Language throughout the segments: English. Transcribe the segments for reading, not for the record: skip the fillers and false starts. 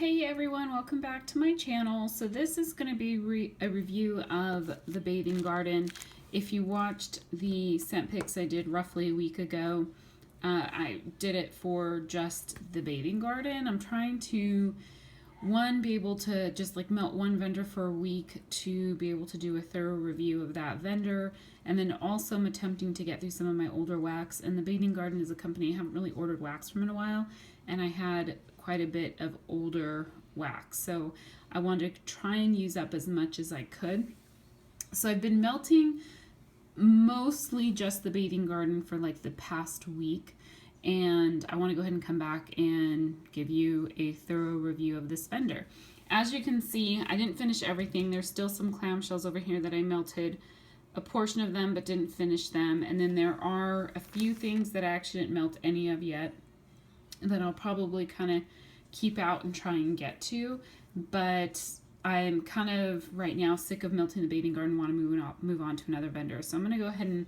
Hey everyone, welcome back to my channel. So this is going to be a review of the bathing garden. If you watched the scent picks I did roughly a week ago, I did it for just the bathing garden. I'm trying to, one, be able to just like melt one vendor for a week, to be able to do a thorough review of that vendor, and then also I'm attempting to get through some of my older wax. And the bathing garden is a company I haven't really ordered wax from in a while, and I had quite a bit of older wax, so I wanted to try and use up as much as I could. So I've been melting mostly just the bathing garden for like the past week, and I want to go ahead and come back and give you a thorough review of this vendor. As you can see, I didn't finish everything. There's still some clamshells over here that I melted a portion of them but didn't finish them, and then there are a few things that I actually didn't melt any of yet that I'll probably kind of keep out and try and get to, but I'm kind of right now sick of melting the bathing garden, want to move on to another vendor. So I'm going to go ahead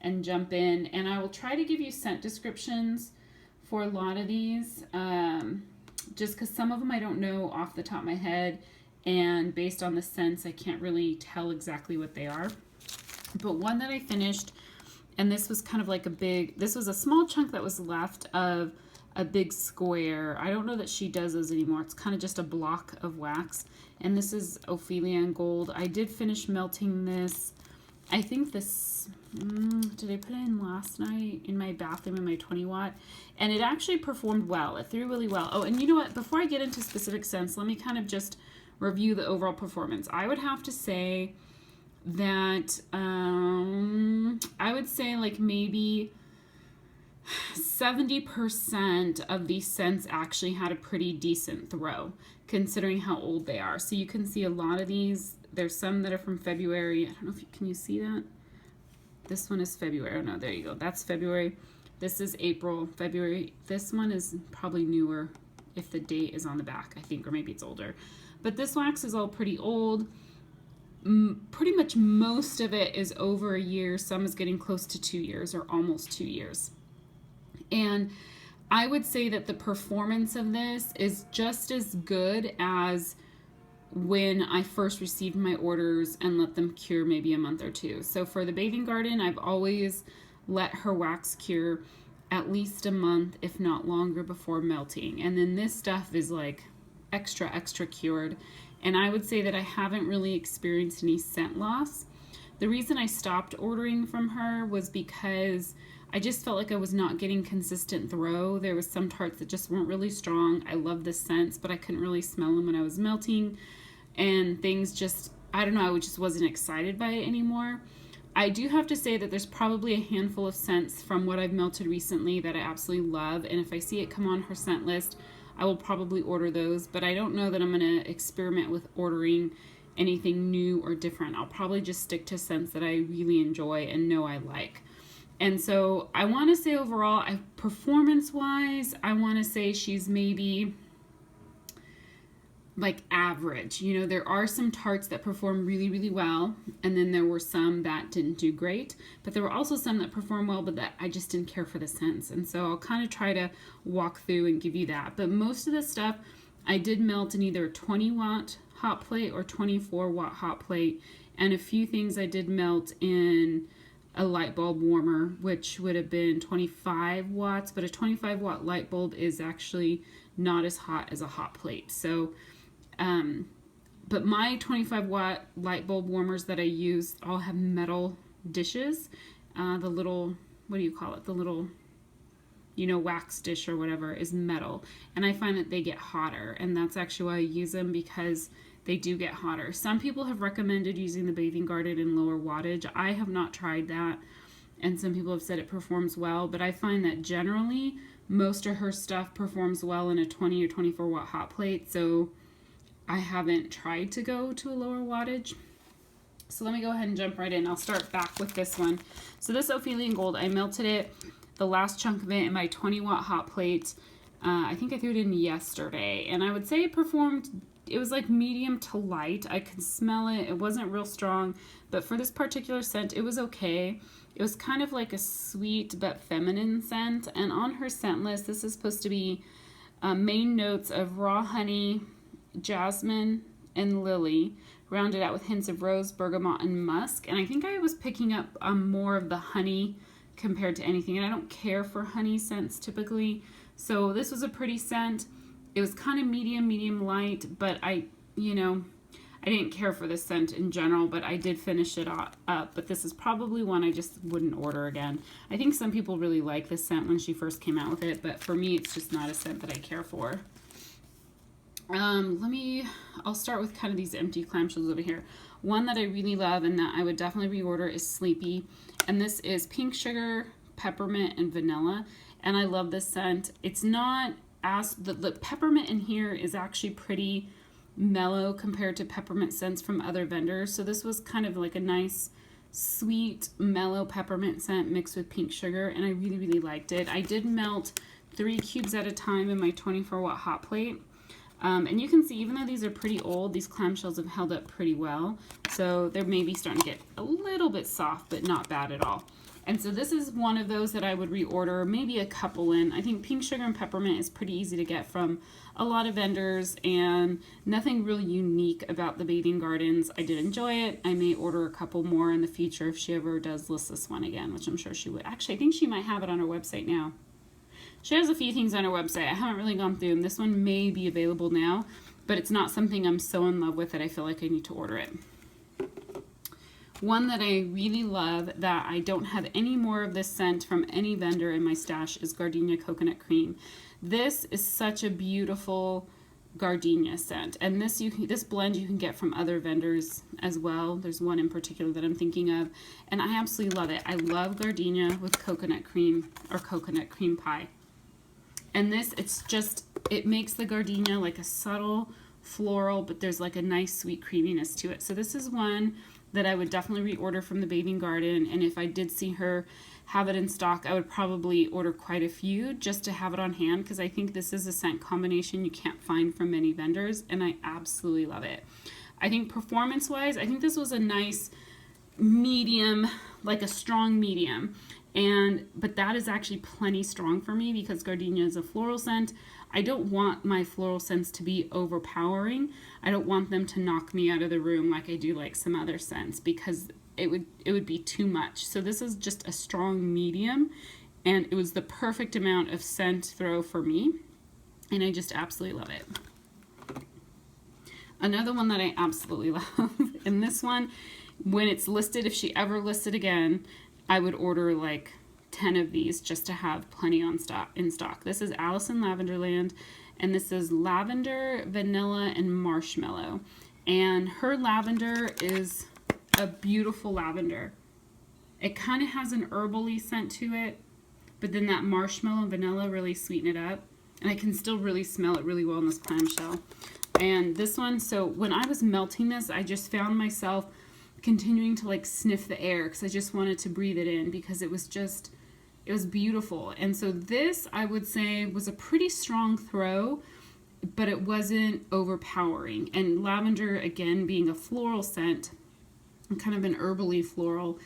and jump in, and I will try to give you scent descriptions for a lot of these, just because some of them I don't know off the top of my head, and based on the scents I can't really tell exactly what they are. But one that I finished, and this was kind of like this was a small chunk that was left of a big square. I don't know that she does those anymore. It's kind of just a block of wax, and this is Aphelion Gold. I did finish melting this. I think this, did I put it in last night in my bathroom in my 20 watt? And it actually performed well. It threw really well. Oh, and you know what? Before I get into specific scents, let me kind of just review the overall performance. I would have to say that I would say like maybe 70% of these scents actually had a pretty decent throw, considering how old they are. So you can see a lot of these. There's some that are from February. I don't know if can you see that? This one is February. Oh no, there you go. That's February. This is April, February. This one is probably newer if the date is on the back, I think, or maybe it's older. But this wax is all pretty old. Pretty much most of it is over a year. Some is getting close to 2 years or almost 2 years. And I would say that the performance of this is just as good as when I first received my orders and let them cure maybe a month or two. So for the bathing garden, I've always let her wax cure at least a month, if not longer, before melting. And then this stuff is like extra cured. And I would say that I haven't really experienced any scent loss. The reason I stopped ordering from her was because I just felt like I was not getting consistent throw. There was some tarts that just weren't really strong. I love the scents, but I couldn't really smell them when I was melting. And things just, I don't know, I just wasn't excited by it anymore. I do have to say that there's probably a handful of scents from what I've melted recently that I absolutely love. And if I see it come on her scent list, I will probably order those. But I don't know that I'm going to experiment with ordering anything new or different. I'll probably just stick to scents that I really enjoy and know I like. And so I want to say overall, performance-wise, I want to say she's maybe like average. You know, there are some tarts that perform really, really well, and then there were some that didn't do great, but there were also some that performed well, but that I just didn't care for the scents. And so I'll kind of try to walk through and give you that. But most of the stuff I did melt in either a 20 watt hot plate or 24 watt hot plate, and a few things I did melt in a light bulb warmer, which would have been 25 watts, but a 25 watt light bulb is actually not as hot as a hot plate. So, but my 25 watt light bulb warmers that I use all have metal dishes. The little, what do you call it? The little, you know, wax dish or whatever is metal. And I find that they get hotter, and that's actually why I use them, because they do get hotter. Some people have recommended using the bathing garden in lower wattage. I have not tried that, and some people have said it performs well, but I find that generally most of her stuff performs well in a 20 or 24 watt hot plate, so I haven't tried to go to a lower wattage. So let me go ahead and jump right in. I'll start back with this one. So this Aphelion Gold, I melted it, the last chunk of it, in my 20 watt hot plate. I think I threw it in yesterday, and I would say it performed. It was like medium to light. I could smell it. It wasn't real strong, but for this particular scent, it was okay. It was kind of like a sweet but feminine scent, and on her scent list, this is supposed to be Main notes of raw honey, jasmine, and lily, rounded out with hints of rose, bergamot, and musk. And I think I was picking up more of the honey compared to anything. And I don't care for honey scents typically. So this was a pretty scent. It was kind of medium light, but I didn't care for this scent in general, but I did finish it up. But this is probably one I just wouldn't order again. I think some people really like this scent when she first came out with it, but for me, it's just not a scent that I care for. I'll start with kind of these empty clamshells over here. One that I really love and that I would definitely reorder is Sleepy. And this is pink sugar, peppermint, and vanilla. And I love this scent. It's not as, the peppermint in here is actually pretty mellow compared to peppermint scents from other vendors. So this was kind of like a nice, sweet, mellow peppermint scent mixed with pink sugar. And I really liked it. I did melt 3 cubes at a time in my 24-watt hot plate. And you can see, even though these are pretty old, these clamshells have held up pretty well. So they're maybe starting to get a little bit soft, but not bad at all. And so this is one of those that I would reorder, maybe a couple in. I think pink sugar and peppermint is pretty easy to get from a lot of vendors, and nothing really unique about the Bathing Gardens. I did enjoy it. I may order a couple more in the future if she ever does list this one again, which I'm sure she would. Actually, I think she might have it on her website now. She has a few things on her website. I haven't really gone through them. This one may be available now, but it's not something I'm so in love with that I feel like I need to order it. One that I really love that I don't have any more of this scent from any vendor in my stash is Gardenia Coconut Cream. This is such a beautiful gardenia scent, and this blend you can get from other vendors as well. There's one in particular that I'm thinking of, and I absolutely love it. I love gardenia with coconut cream or coconut cream pie. And this, it makes the gardenia like a subtle floral, but there's like a nice sweet creaminess to it. So this is one that I would definitely reorder from the Bathing Garden, and if I did see her have it in stock, I would probably order quite a few just to have it on hand, because I think this is a scent combination you can't find from many vendors, and I absolutely love it. I think performance-wise, I think this was a nice medium, like a strong medium. But that is actually plenty strong for me because gardenia is a floral scent. I don't want my floral scents to be overpowering. I don't want them to knock me out of the room like I do like some other scents, because it would be too much. So this is just a strong medium, and it was the perfect amount of scent throw for me, and I just absolutely love it. Another one that I absolutely love, and this one, when it's listed, if she ever listed again, I would order like 10 of these just to have plenty in stock. This is Alice in Lavender Land, and this is lavender, vanilla, and marshmallow. And her lavender is a beautiful lavender. It kind of has an herbally scent to it, but then that marshmallow and vanilla really sweeten it up. And I can still really smell it really well in this clamshell. And this one, so when I was melting this, I just found myself continuing to like sniff the air because I just wanted to breathe it in, because it was beautiful. And so this, I would say, was a pretty strong throw, but it wasn't overpowering. And lavender, again, being a floral scent, kind of an herbally floral,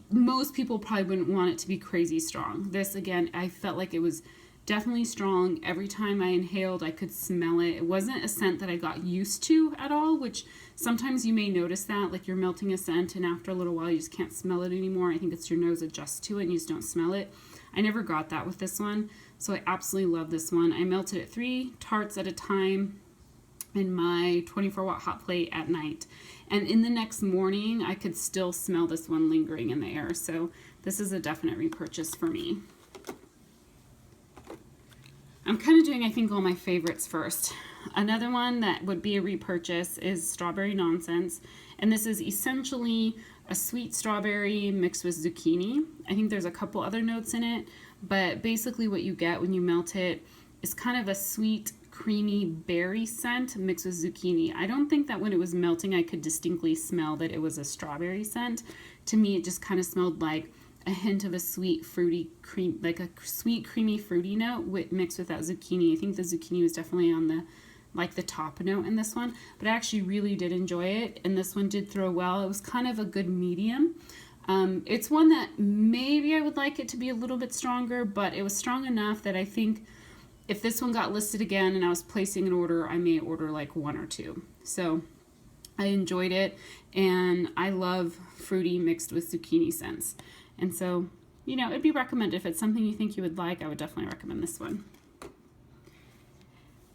most people probably wouldn't want it to be crazy strong. This, again, I felt like it was definitely strong. Every time I inhaled, I could smell it. It wasn't a scent that I got used to at all, which sometimes you may notice that, like you're melting a scent and after a little while you just can't smell it anymore. I think it's your nose adjusts to it and you just don't smell it. I never got that with this one, so I absolutely love this one. I melted it 3 tarts at a time in my 24-watt hot plate at night. And in the next morning, I could still smell this one lingering in the air. So this is a definite repurchase for me. I'm kind of doing, I think, all my favorites first. Another one that would be a repurchase is Strawberry Nonsense. And this is essentially a sweet strawberry mixed with zucchini. I think there's a couple other notes in it, but basically what you get when you melt it is kind of a sweet, creamy berry scent mixed with zucchini. I don't think that when it was melting I could distinctly smell that it was a strawberry scent. To me, it just kind of smelled like a hint of a sweet fruity cream, like a sweet creamy fruity note mixed with that zucchini. I think the zucchini was definitely on the top note in this one, but I actually really did enjoy it, and this one did throw well. It was kind of a good medium. It's one that maybe I would like it to be a little bit stronger, but it was strong enough that I think if this one got listed again and I was placing an order, I may order like 1 or 2. So I enjoyed it, and I love fruity mixed with zucchini scents. And so, you know, it'd be recommended. If it's something you think you would like, I would definitely recommend this one.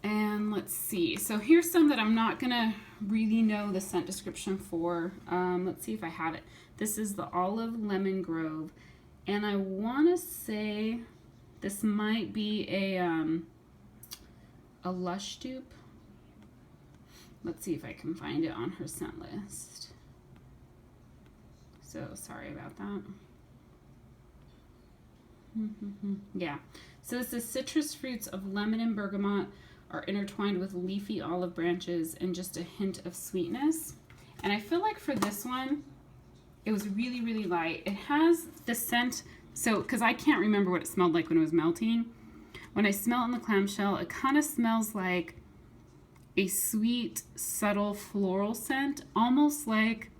And let's see. So here's some that I'm not going to really know the scent description for. Let's see if I have it. This is the Olive Lemon Grove. And I want to say this might be a Lush dupe. Let's see if I can find it on her scent list. So sorry about that. Yeah. So this is citrus fruits of lemon and bergamot are intertwined with leafy olive branches and just a hint of sweetness. And I feel like for this one, it was really, really light. It has the scent, so, because I can't remember what it smelled like when it was melting. When I smell it in the clamshell, it kind of smells like a sweet, subtle floral scent, almost like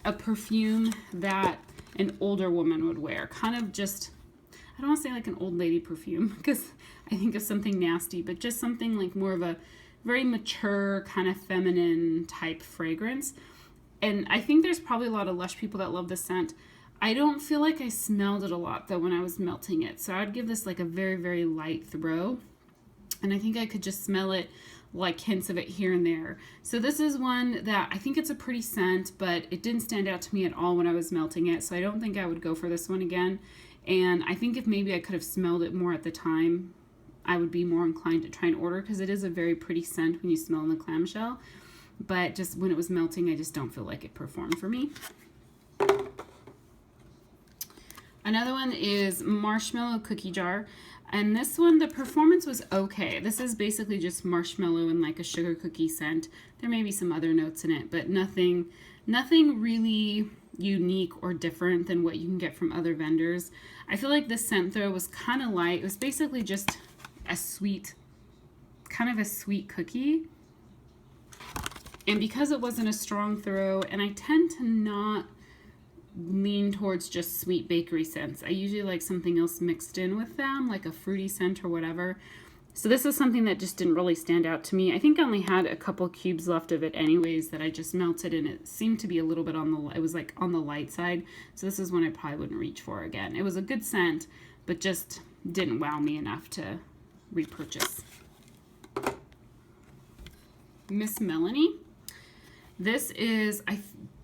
a perfume that an older woman would wear. Kind of just, I don't want to say like an old lady perfume, because I think of something nasty, but just something like more of a very mature, kind of feminine type fragrance. And I think there's probably a lot of Lush people that love this scent. I don't feel like I smelled it a lot though when I was melting it. So I would give this like a very, very light throw. And I think I could just smell it, like hints of it here and there. So this is one that I think it's a pretty scent, but it didn't stand out to me at all when I was melting it. So I don't think I would go for this one again. And I think if maybe I could have smelled it more at the time, I would be more inclined to try and order, because it is a very pretty scent when you smell in the clamshell. But just when it was melting, I just don't feel like it performed for me. Another one is Marshmallow Cookie Jar. And this one, the performance was okay. This is basically just marshmallow and like a sugar cookie scent. There may be some other notes in it, but nothing really unique or different than what you can get from other vendors. I feel like the scent though was kind of light. It was basically just a sweet, kind of a sweet cookie. And because it wasn't a strong throw, and I tend to not lean towards just sweet bakery scents. I usually like something else mixed in with them, like a fruity scent or whatever. So this is something that just didn't really stand out to me. I think I only had a couple cubes left of it anyways that I just melted, and it seemed to be a little bit on the, it was like on the light side. So this is one I probably wouldn't reach for again. It was a good scent, but just didn't wow me enough to repurchase. Miss Melanie. This is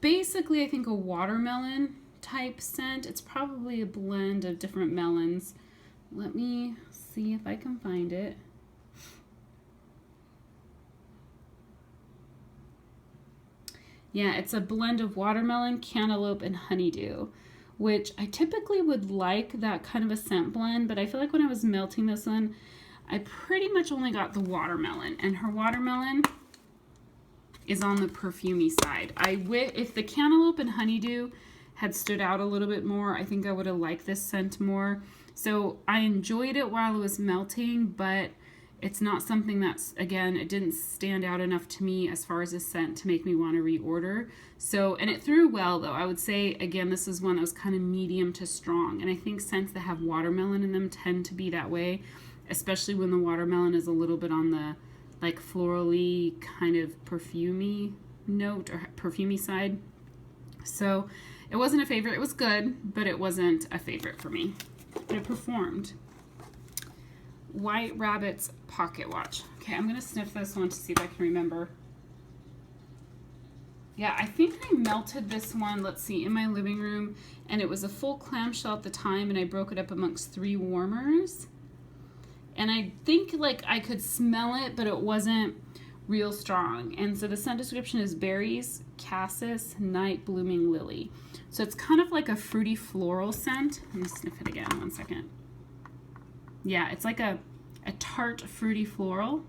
basically, I think, a watermelon type scent. It's probably a blend of different melons. Let me see if I can find it. Yeah, it's a blend of watermelon, cantaloupe, and honeydew, which I typically would like that kind of a scent blend, but I feel like when I was melting this one, I pretty much only got the watermelon, and her watermelon is on the perfumey side. If the cantaloupe and honeydew had stood out a little bit more, I think I would have liked this scent more. So I enjoyed it while it was melting, but it's not something that's, again, it didn't stand out enough to me as far as a scent to make me want to reorder. So, and it threw well though. I would say, again, this is one that was kind of medium to strong. And I think scents that have watermelon in them tend to be that way, especially when the watermelon is a little bit on the like florally kind of perfumey note or perfumey side. So it wasn't a favorite. It was good, but it wasn't a favorite for me. But it performed. White Rabbit's Pocket Watch. Okay, I'm going to sniff this one to see if I can remember. Yeah, I think I melted this one, let's see, in my living room, and it was a full clamshell at the time, and I broke it up amongst 3 warmers. And I think like I could smell it, but it wasn't real strong. And so the scent description is berries, cassis, night blooming lily. So it's kind of like a fruity floral scent. Let me sniff it again, 1 second. Yeah, it's like a tart fruity floral.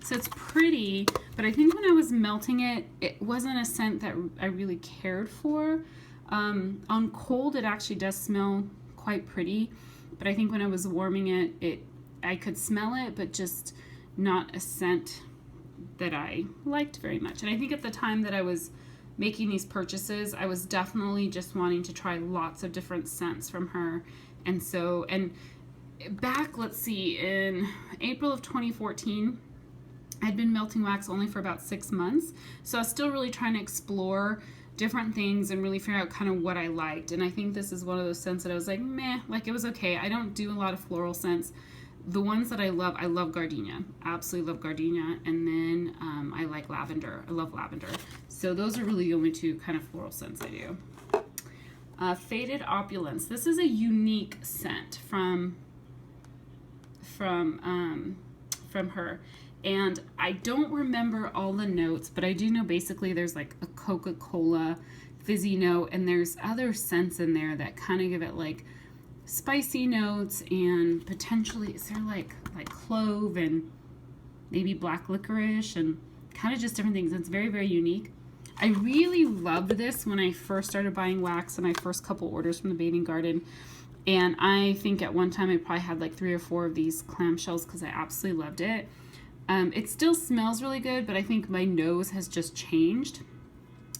So it's pretty, but I think when I was melting it, it wasn't a scent that I really cared for. On cold, it actually does smell quite pretty, but I think when I was warming it, I could smell it, but just not a scent that I liked very much. And I think at the time that I was making these purchases, I was definitely just wanting to try lots of different scents from her. And so, and back, let's see, in April of 2014, I'd been melting wax only for about 6 months, so I was still really trying to explore different things and really figure out kind of what I liked. And I think this is one of those scents that I was like, meh, like it was okay. I don't do a lot of floral scents. The ones that I love Gardenia. Absolutely love Gardenia. And then I like lavender. I love lavender. So those are really the only two kind of floral scents I do. Faded Opulence. This is a unique scent from her. And I don't remember all the notes, but I do know basically there's like a Coca-Cola fizzy note, and there's other scents in there that kind of give it like spicy notes, and potentially, is there like clove and maybe black licorice and kind of just different things. It's very, very unique. I really loved this when I first started buying wax and my first couple orders from the Bathing Garden. And I think at one time I probably had like 3 or 4 of these clamshells because I absolutely loved it. It still smells really good, but I think my nose has just changed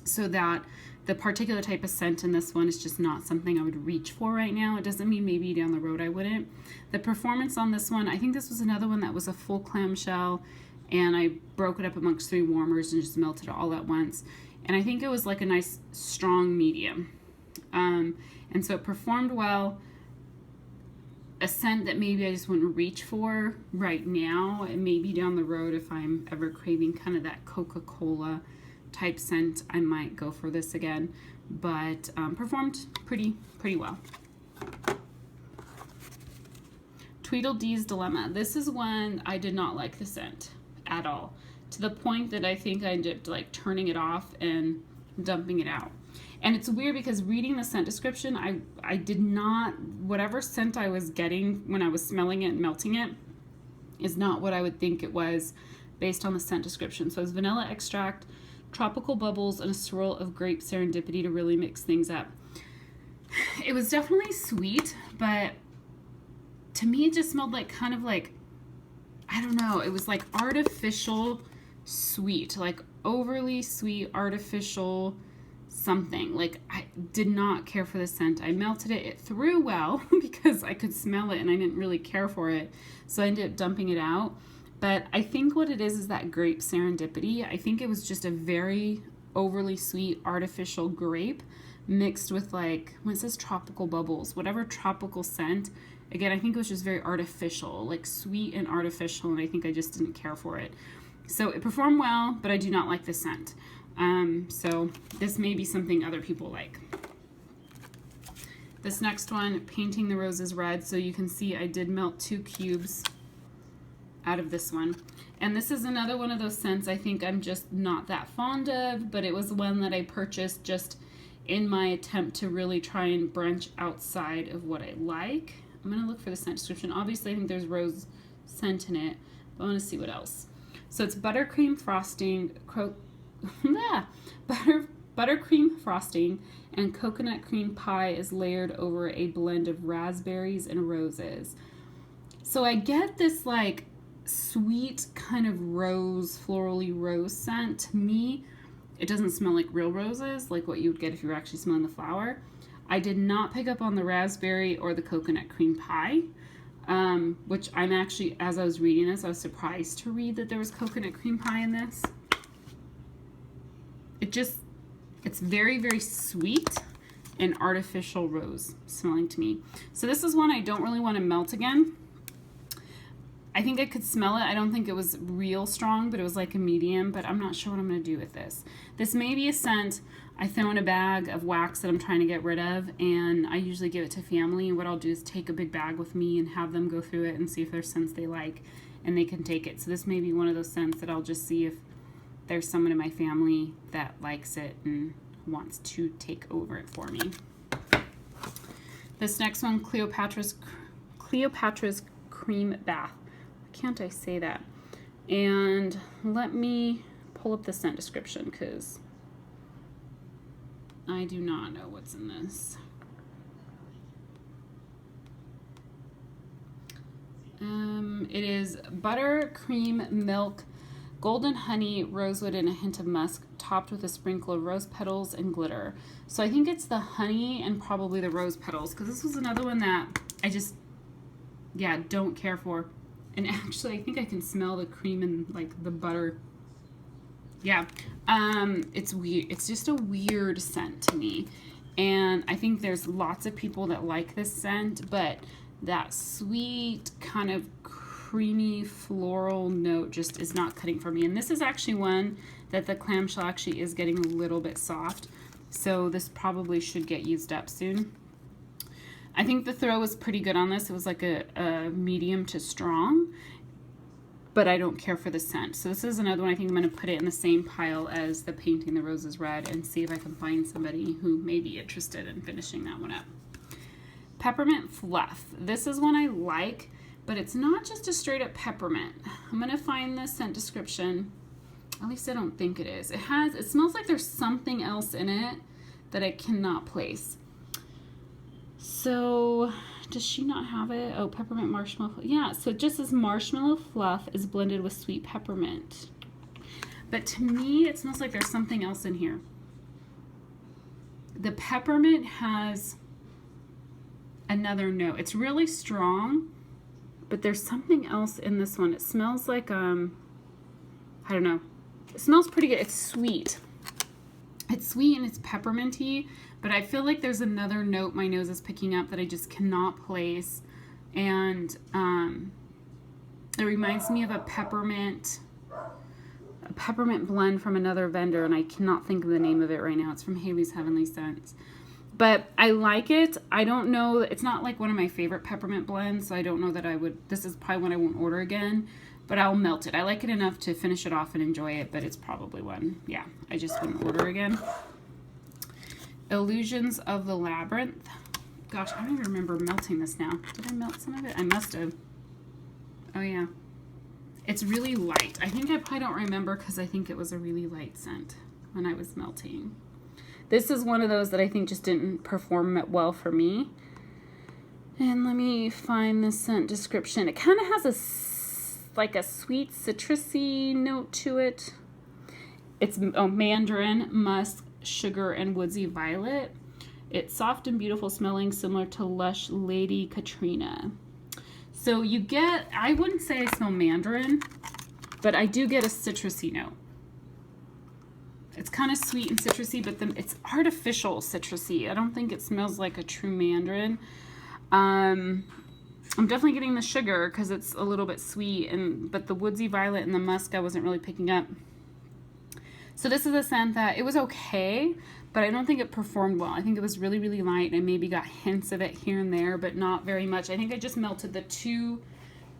so that the particular type of scent in this one is just not something I would reach for right now. It doesn't mean maybe down the road I wouldn't. The performance on this one, I think this was another one that was a full clamshell, and I broke it up amongst 3 warmers and just melted it all at once. And I think it was like a nice strong medium. And so it performed well. A scent that maybe I just wouldn't reach for right now, and maybe down the road if I'm ever craving kind of that Coca-Cola type scent, I might go for this again, but performed pretty well. Tweedledee's Dilemma. This is one I did not like the scent at all, to the point that I think I ended up like turning it off and dumping it out. And it's weird because reading the scent description, I did not, whatever scent I was getting when I was smelling it and melting it is not what I would think it was based on the scent description. So it's vanilla extract, tropical bubbles, and a swirl of grape serendipity to really mix things up. It was definitely sweet, but to me it just smelled like kind of like, I don't know, it was like artificial sweet, like overly sweet, artificial something. Like, I did not care for the scent. I melted it. It threw well because I could smell it and I didn't really care for it. So I ended up dumping it out. But I think what it is that grape serendipity. I think it was just a very overly sweet artificial grape mixed with, like, when it says tropical bubbles, whatever tropical scent. Again, I think it was just very artificial, like sweet and artificial, and I think I just didn't care for it. So it performed well, but I do not like the scent. So this may be something other people like. This next one, Painting the Roses Red. So you can see I did melt 2 cubes out of this one. And this is another one of those scents I think I'm just not that fond of, but it was one that I purchased just in my attempt to really try and branch outside of what I like. I'm going to look for the scent description. Obviously, I think there's rose scent in it, but I want to see what else. So it's buttercream frosting, buttercream frosting, and coconut cream pie is layered over a blend of raspberries and roses. So I get this like sweet kind of rose, florally rose scent. To me, it doesn't smell like real roses, like what you would get if you were actually smelling the flower. I did not pick up on the raspberry or the coconut cream pie, which I'm actually, as I was reading this, I was surprised to read that there was coconut cream pie in this. It's very, very sweet and artificial rose smelling to me. So this is one I don't really want to melt again. I think I could smell it. I don't think it was real strong, but it was like a medium, but I'm not sure what I'm going to do with this. This may be a scent I throw in a bag of wax that I'm trying to get rid of, and I usually give it to family, and what I'll do is take a big bag with me and have them go through it and see if there's scents they like, and they can take it. So this may be one of those scents that I'll just see if there's someone in my family that likes it and wants to take over it for me. This next one, Cleopatras Cream Bath. Why can't I say that? And let me pull up the scent description because I do not know what's in this. It is butter, cream, milk, golden honey, rosewood, and a hint of musk, topped with a sprinkle of rose petals and glitter. So I think it's the honey and probably the rose petals, because this was another one that yeah, don't care for. And actually, I think I can smell the cream and like the butter. Yeah, it's weird. It's just a weird scent to me. And I think there's lots of people that like this scent, but that sweet kind of creamy floral note just is not cutting for me. And this is actually one that the clamshell actually is getting a little bit soft. So this probably should get used up soon. I think the throw was pretty good on this. It was like a medium to strong, but I don't care for the scent. So this is another one. I think I'm going to put it in the same pile as the Painting the Roses Red and see if I can find somebody who may be interested in finishing that one up. Peppermint Fluff. This is one I like, but it's not just a straight up peppermint. I'm going to find the scent description. At least I don't think it is. It smells like there's something else in it that I cannot place. So, does she not have it? Oh, peppermint marshmallow. Yeah, so it just says marshmallow fluff is blended with sweet peppermint. But to me, it smells like there's something else in here. The peppermint has another note. It's really strong, but there's something else in this one. It smells like, I don't know. It smells pretty good. It's sweet. It's sweet and it's pepperminty, but I feel like there's another note my nose is picking up that I just cannot place. And it reminds me of a peppermint blend from another vendor, and I cannot think of the name of it right now. It's from Haley's Heavenly Scents. But I like it. I don't know. It's not like one of my favorite peppermint blends, so I don't know that I would. This is probably one I won't order again, but I'll melt it. I like it enough to finish it off and enjoy it, but it's probably one, yeah, I just wouldn't order again. Illusions of the Labyrinth. Gosh, I don't even remember melting this now. Did I melt some of it? I must have. Oh, yeah. It's really light. I think I probably don't remember because I think it was a really light scent when I was melting. This is one of those that I think just didn't perform well for me. And let me find the scent description. It kind of has like a sweet citrusy note to it. It's mandarin, musk, sugar, and woodsy violet. It's soft and beautiful smelling, similar to Lush Lady Katrina. So you get, I wouldn't say I smell mandarin, but I do get a citrusy note. It's kind of sweet and citrusy, but then it's artificial citrusy. I don't think it smells like a true mandarin. I'm definitely getting the sugar because it's a little bit sweet, but the woodsy violet and the musk I wasn't really picking up. So this is a scent that it was okay, but I don't think it performed well. I think it was really, really light and maybe got hints of it here and there, but not very much. I think I just melted the two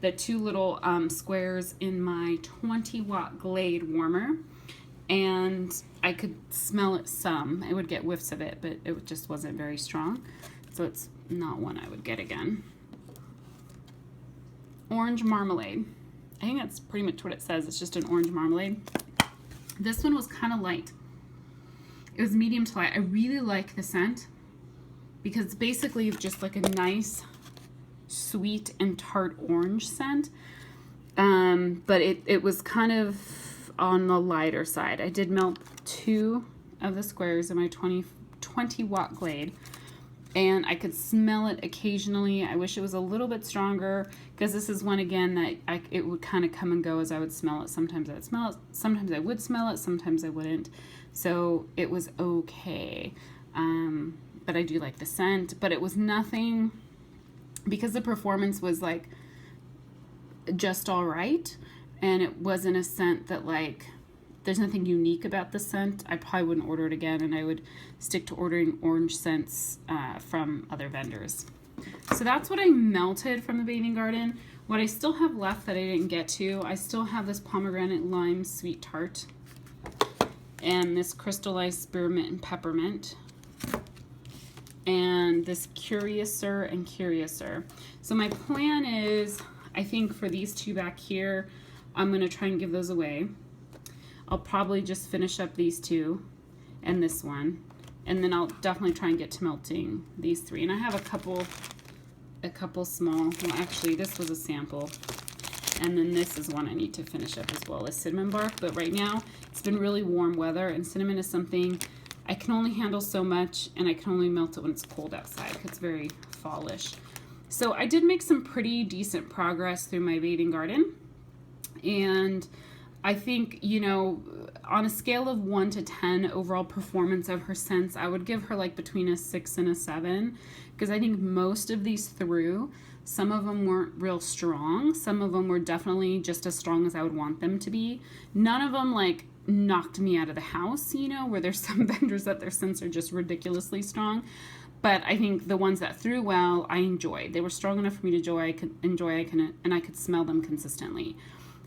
little squares in my 20-watt Glade warmer, and I could smell it some. I would get whiffs of it, but it just wasn't very strong. So it's not one I would get again. Orange marmalade. I think that's pretty much what it says. It's just an orange marmalade. This one was kind of light. It was medium to light. I really like the scent because it's basically just like a nice sweet and tart orange scent. But it was kind of on the lighter side. I did melt 2 of the squares in my 20-watt Glade, and I could smell it occasionally. I wish it was a little bit stronger because this is one, again, that it would kind of come and go as I would smell it. Sometimes I would smell it, sometimes I would smell it, sometimes I wouldn't. So it was okay. But I do like the scent, but it was nothing, because the performance was like just all right, and it wasn't a scent that, like, there's nothing unique about the scent. I probably wouldn't order it again, and I would stick to ordering orange scents from other vendors. So that's what I melted from the Bathing Garden. What I still have left that I didn't get to, I still have this pomegranate lime sweet tart and this crystallized spearmint and peppermint and this Curiouser and Curiouser. So my plan is, I think for these 2 back here, I'm going to try and give those away. I'll probably just finish up these 2 and this one, and then I'll definitely try and get to melting these 3. And I have a couple small, well, actually this was a sample, and then this is one I need to finish up as well as cinnamon bark. But right now it's been really warm weather, and cinnamon is something I can only handle so much, and I can only melt it when it's cold outside. It's very fallish. So I did make some pretty decent progress through my bathing garden, and I think, you know, on a scale of 1 to 10 overall performance of her scents, I would give her like between a 6 and a 7, because I think most of these through, some of them weren't real strong. Some of them were definitely just as strong as I would want them to be. None of them like knocked me out of the house, you know, where there's some vendors that their scents are just ridiculously strong. But I think the ones that threw well, I enjoyed. They were strong enough for me to enjoy, and I could smell them consistently.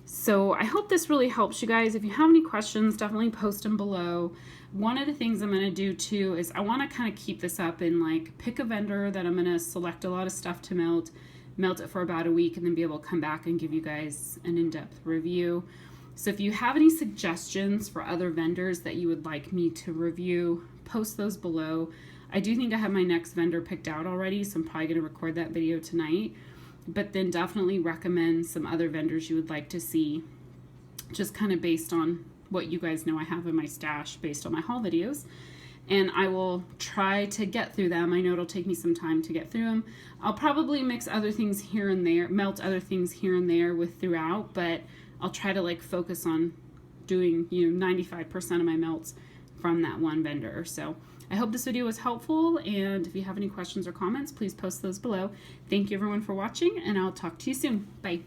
So I hope this really helps you guys. If you have any questions, definitely post them below. One of the things I'm going to do too is I want to kind of keep this up and like pick a vendor that I'm going to select a lot of stuff to melt it for about a week, and then be able to come back and give you guys an in-depth review. So if you have any suggestions for other vendors that you would like me to review, post those below. I do think I have my next vendor picked out already, so I'm probably going to record that video tonight. But then definitely recommend some other vendors you would like to see, just kind of based on what you guys know I have in my stash based on my haul videos. And I will try to get through them. I know it'll take me some time to get through them. I'll probably mix other things here and there, melt other things here and there with throughout, but I'll try to like focus on doing, you know, 95% of my melts from that one vendor. So I hope this video was helpful, and if you have any questions or comments, please post those below. Thank you everyone for watching, and I'll talk to you soon. Bye.